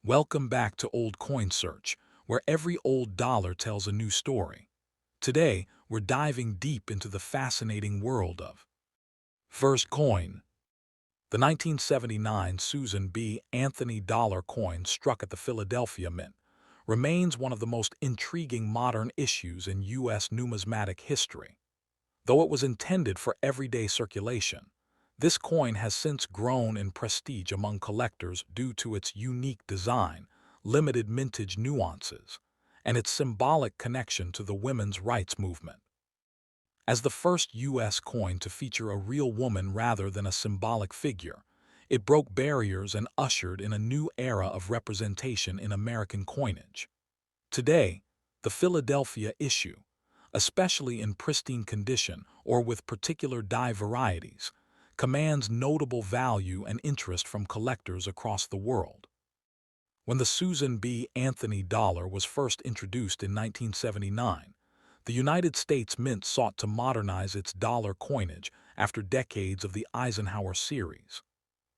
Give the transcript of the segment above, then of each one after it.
Welcome back to Old Coin Search, where every old dollar tells a new story. Today, we're diving deep into the fascinating world of first coin. The 1979 Susan B. Anthony dollar coin struck at the Philadelphia Mint remains one of the most intriguing modern issues in U.S. numismatic history. Though it was intended for everyday circulation, this coin has since grown in prestige among collectors due to its unique design, limited mintage nuances, and its symbolic connection to the women's rights movement. As the first U.S. coin to feature a real woman rather than a symbolic figure, it broke barriers and ushered in a new era of representation in American coinage. Today, the Philadelphia issue, especially in pristine condition or with particular die varieties, commands notable value and interest from collectors across the world. When the Susan B. Anthony dollar was first introduced in 1979, the United States Mint sought to modernize its dollar coinage after decades of the Eisenhower series.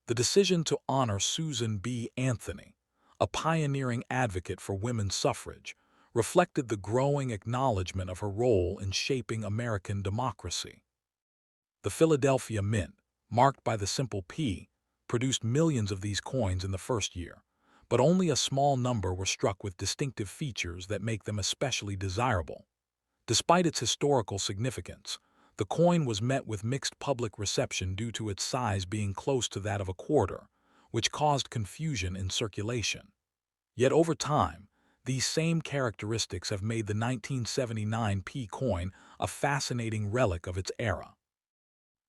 The decision to honor Susan B. Anthony, a pioneering advocate for women's suffrage, reflected the growing acknowledgement of her role in shaping American democracy. The Philadelphia Mint, marked by the simple P, produced millions of these coins in the first year, but only a small number were struck with distinctive features that make them especially desirable. Despite its historical significance, the coin was met with mixed public reception due to its size being close to that of a quarter, which caused confusion in circulation. Yet over time, these same characteristics have made the 1979 P coin a fascinating relic of its era.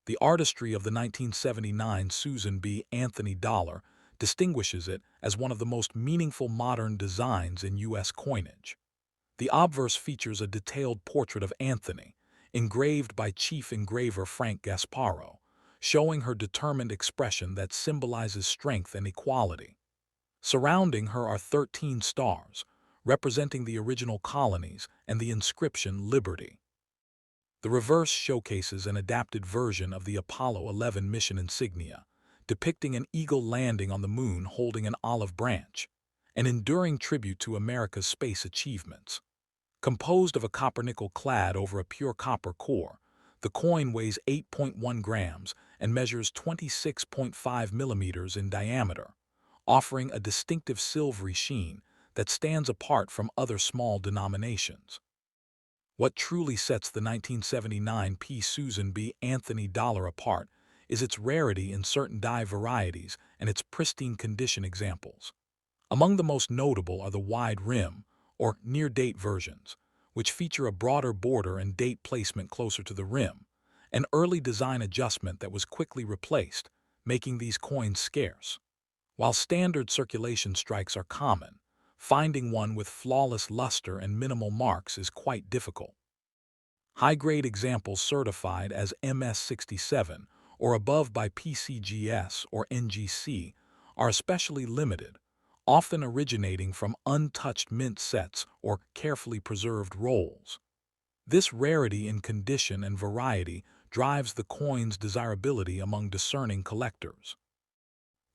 The artistry of the 1979 Susan B. Anthony dollar distinguishes it as one of the most meaningful modern designs in U.S. coinage. The obverse features a detailed portrait of Anthony, engraved by chief engraver Frank Gasparo, showing her determined expression that symbolizes strength and equality. Surrounding her are 13 stars, representing the original colonies, and the inscription Liberty. The reverse showcases an adapted version of the Apollo 11 mission insignia, depicting an eagle landing on the moon holding an olive branch, an enduring tribute to America's space achievements. Composed of a copper-nickel clad over a pure copper core, the coin weighs 8.1 grams and measures 26.5 millimeters in diameter, offering a distinctive silvery sheen that stands apart from other small denominations. What truly sets the 1979 P. Susan B. Anthony dollar apart is its rarity in certain die varieties and its pristine condition examples. Among the most notable are the wide rim, or near-date versions, which feature a broader border and date placement closer to the rim, an early design adjustment that was quickly replaced, making these coins scarce. While standard circulation strikes are common, finding one with flawless luster and minimal marks is quite difficult. High-grade examples certified as MS67 or above by PCGS or NGC are especially limited, often originating from untouched mint sets or carefully preserved rolls. This rarity in condition and variety drives the coin's desirability among discerning collectors.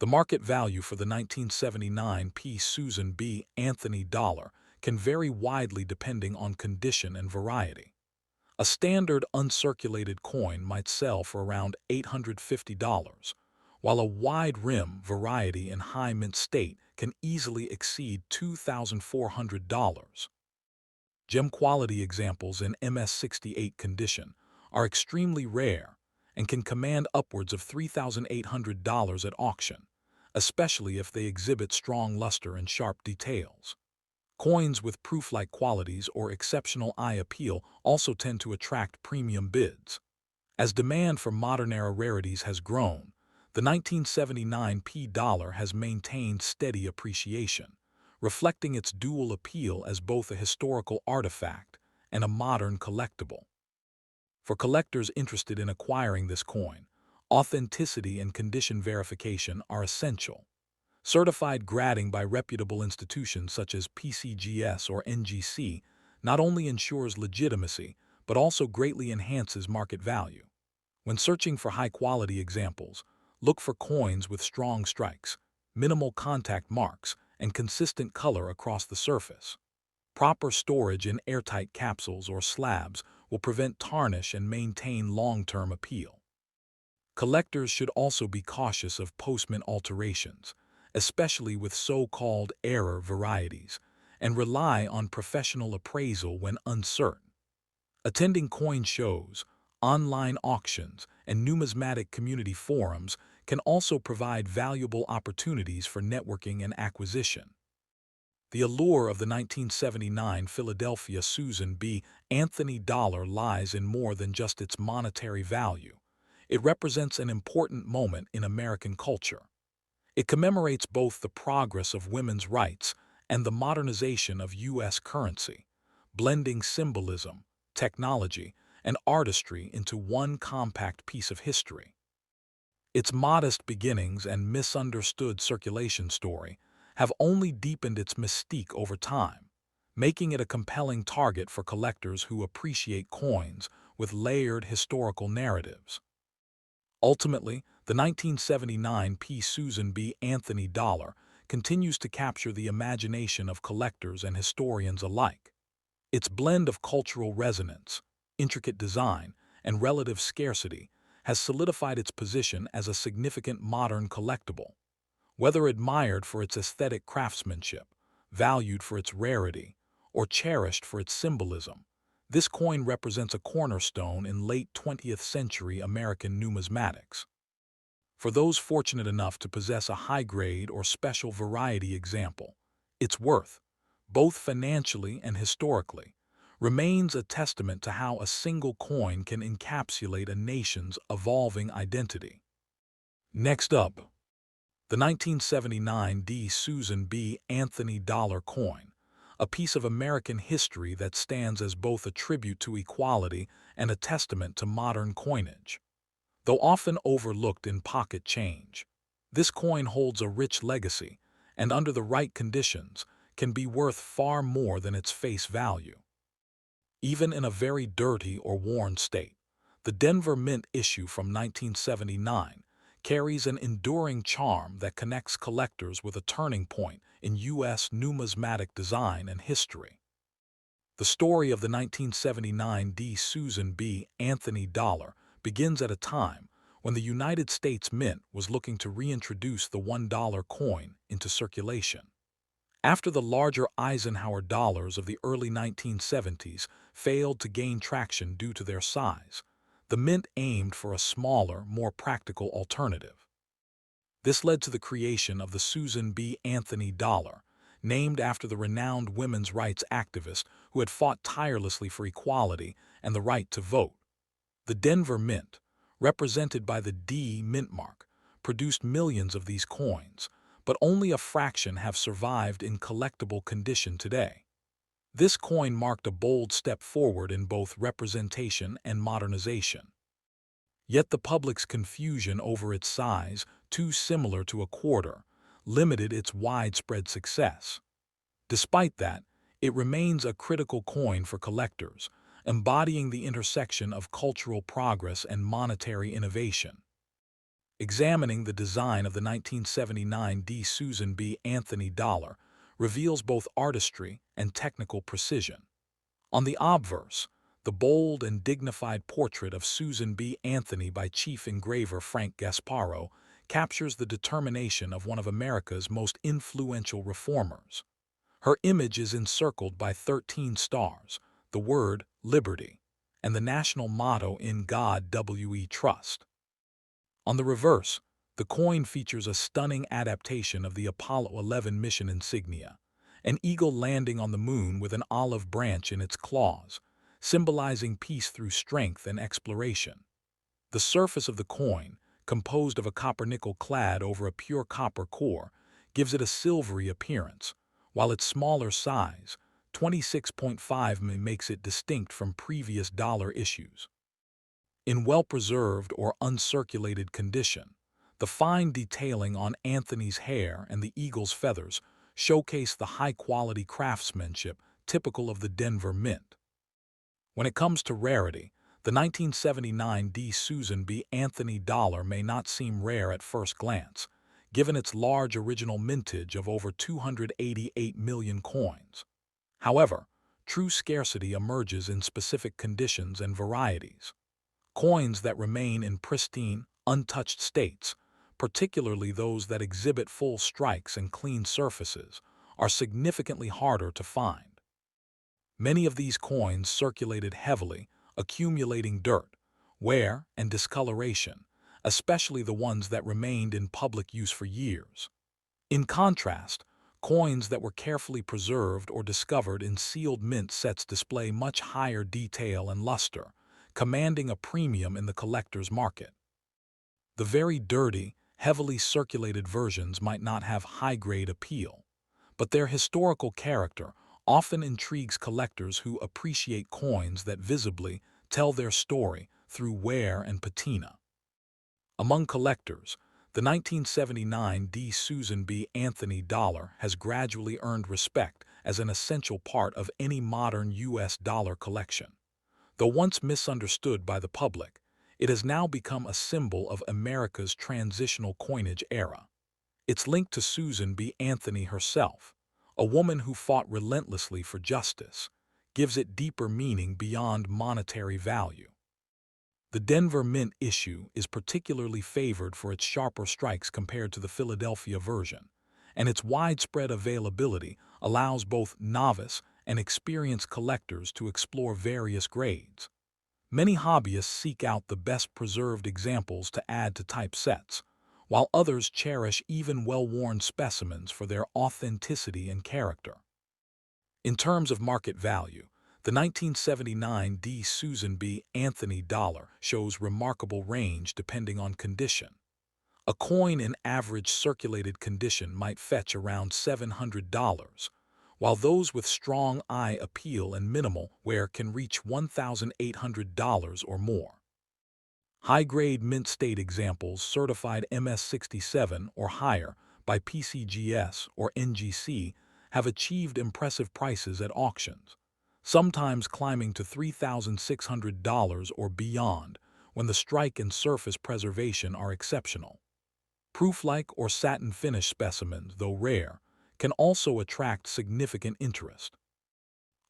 The market value for the 1979 P. Susan B. Anthony dollar can vary widely depending on condition and variety. A standard uncirculated coin might sell for around $850, while a wide rim variety in high mint state can easily exceed $2,400. Gem quality examples in MS68 condition are extremely rare and can command upwards of $3,800 at auction, especially if they exhibit strong luster and sharp details. Coins with proof-like qualities or exceptional eye appeal also tend to attract premium bids. As demand for modern-era rarities has grown, the 1979 P dollar has maintained steady appreciation, reflecting its dual appeal as both a historical artifact and a modern collectible. For collectors interested in acquiring this coin, authenticity and condition verification are essential. Certified grading by reputable institutions such as PCGS or NGC not only ensures legitimacy, but also greatly enhances market value. When searching for high-quality examples, look for coins with strong strikes, minimal contact marks, and consistent color across the surface. Proper storage in airtight capsules or slabs will prevent tarnish and maintain long-term appeal. Collectors should also be cautious of postmint alterations, especially with so-called error varieties, and rely on professional appraisal when uncertain. Attending coin shows, online auctions, and numismatic community forums can also provide valuable opportunities for networking and acquisition. The allure of the 1979 Philadelphia Susan B. Anthony dollar lies in more than just its monetary value. It represents an important moment in American culture. It commemorates both the progress of women's rights and the modernization of U.S. currency, blending symbolism, technology, and artistry into one compact piece of history. Its modest beginnings and misunderstood circulation story have only deepened its mystique over time, making it a compelling target for collectors who appreciate coins with layered historical narratives. Ultimately, the 1979 P. Susan B. Anthony dollar continues to capture the imagination of collectors and historians alike. Its blend of cultural resonance, intricate design, and relative scarcity has solidified its position as a significant modern collectible. Whether admired for its aesthetic craftsmanship, valued for its rarity, or cherished for its symbolism, this coin represents a cornerstone in late 20th century American numismatics. For those fortunate enough to possess a high-grade or special variety example, its worth, both financially and historically, remains a testament to how a single coin can encapsulate a nation's evolving identity. Next up, the 1979 D. Susan B. Anthony dollar coin, a piece of American history that stands as both a tribute to equality and a testament to modern coinage. Though often overlooked in pocket change, this coin holds a rich legacy and, under the right conditions, can be worth far more than its face value. Even in a very dirty or worn state, the Denver Mint issue from 1979 carries an enduring charm that connects collectors with a turning point in U.S. numismatic design and history. The story of the 1979 D. Susan B. Anthony dollar begins at a time when the United States Mint was looking to reintroduce the $1 coin into circulation. After the larger Eisenhower dollars of the early 1970s failed to gain traction due to their size, the Mint aimed for a smaller, more practical alternative. This led to the creation of the Susan B. Anthony dollar, named after the renowned women's rights activist who had fought tirelessly for equality and the right to vote. The Denver Mint, represented by the D mint mark, produced millions of these coins, but only a fraction have survived in collectible condition today. This coin marked a bold step forward in both representation and modernization. Yet the public's confusion over its size, too similar to a quarter, limited its widespread success. Despite that, it remains a critical coin for collectors, embodying the intersection of cultural progress and monetary innovation. Examining the design of the 1979 D. Susan B. Anthony dollar reveals both artistry and technical precision. On the obverse, the bold and dignified portrait of Susan B. Anthony by chief engraver Frank Gasparo captures the determination of one of America's most influential reformers. Her image is encircled by 13 stars, the word Liberty, and the national motto In God We Trust. On the reverse, the coin features a stunning adaptation of the Apollo 11 mission insignia, an eagle landing on the moon with an olive branch in its claws, symbolizing peace through strength and exploration. The surface of the coin, composed of a copper-nickel clad over a pure copper core, gives it a silvery appearance, while its smaller size, 26.5 mm, makes it distinct from previous dollar issues. In well-preserved or uncirculated condition, the fine detailing on Anthony's hair and the eagle's feathers showcase the high-quality craftsmanship typical of the Denver Mint. When it comes to rarity, the 1979 D. Susan B. Anthony dollar may not seem rare at first glance, given its large original mintage of over 288 million coins. However, true scarcity emerges in specific conditions and varieties. Coins that remain in pristine, untouched states, particularly those that exhibit full strikes and clean surfaces, are significantly harder to find. Many of these coins circulated heavily, accumulating dirt, wear, and discoloration, especially the ones that remained in public use for years. In contrast, coins that were carefully preserved or discovered in sealed mint sets display much higher detail and luster, commanding a premium in the collector's market. The very dirty, heavily circulated versions might not have high-grade appeal, but their historical character often intrigues collectors who appreciate coins that visibly tell their story through wear and patina. Among collectors, the 1979 D. Susan B. Anthony dollar has gradually earned respect as an essential part of any modern U.S. dollar collection. Though once misunderstood by the public, it has now become a symbol of America's transitional coinage era. It's linked to Susan B. Anthony herself, a woman who fought relentlessly for justice, gives it deeper meaning beyond monetary value. The Denver Mint issue is particularly favored for its sharper strikes compared to the Philadelphia version, and its widespread availability allows both novice and experienced collectors to explore various grades. Many hobbyists seek out the best preserved examples to add to typesets, while others cherish even well-worn specimens for their authenticity and character. In terms of market value, the 1979 D. Susan B. Anthony dollar shows remarkable range depending on condition. A coin in average circulated condition might fetch around $700, while those with strong eye appeal and minimal wear can reach $1,800 or more. High-grade mint state examples certified MS-67 or higher by PCGS or NGC have achieved impressive prices at auctions, sometimes climbing to $3,600 or beyond when the strike and surface preservation are exceptional. Proof-like or satin finish specimens, though rare, can also attract significant interest.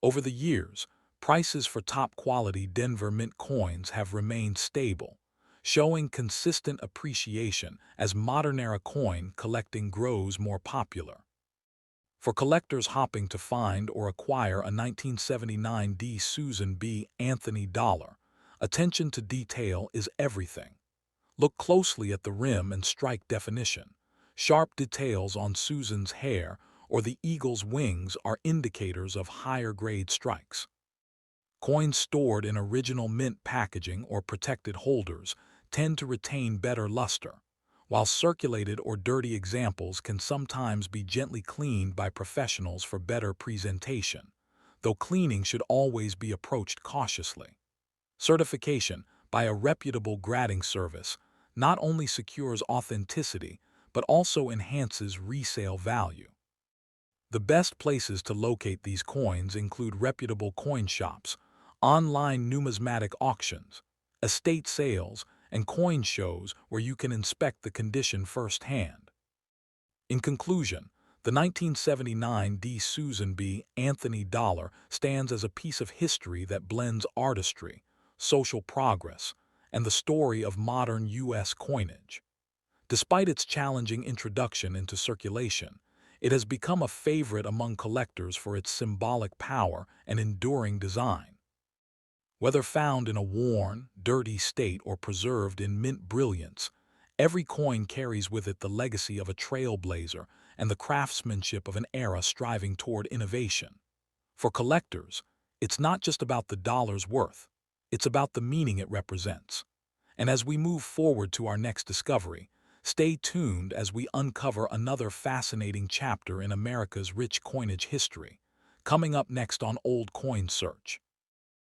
Over the years, prices for top-quality Denver Mint coins have remained stable, showing consistent appreciation as modern-era coin collecting grows more popular. For collectors hopping to find or acquire a 1979 D. Susan B. Anthony dollar, attention to detail is everything. Look closely at the rim and strike definition. Sharp details on Susan's hair or the eagle's wings are indicators of higher-grade strikes. Coins stored in original mint packaging or protected holders tend to retain better luster, while circulated or dirty examples can sometimes be gently cleaned by professionals for better presentation, though cleaning should always be approached cautiously. Certification by a reputable grading service not only secures authenticity but also enhances resale value. The best places to locate these coins include reputable coin shops, online numismatic auctions, estate sales, and coin shows where you can inspect the condition firsthand. In conclusion, the 1979 D. Susan B. Anthony dollar stands as a piece of history that blends artistry, social progress, and the story of modern U.S. coinage. Despite its challenging introduction into circulation, it has become a favorite among collectors for its symbolic power and enduring design. Whether found in a worn, dirty state or preserved in mint brilliance, every coin carries with it the legacy of a trailblazer and the craftsmanship of an era striving toward innovation. For collectors, it's not just about the dollar's worth, it's about the meaning it represents. And as we move forward to our next discovery, stay tuned as we uncover another fascinating chapter in America's rich coinage history. Coming up next on Old Coin Search.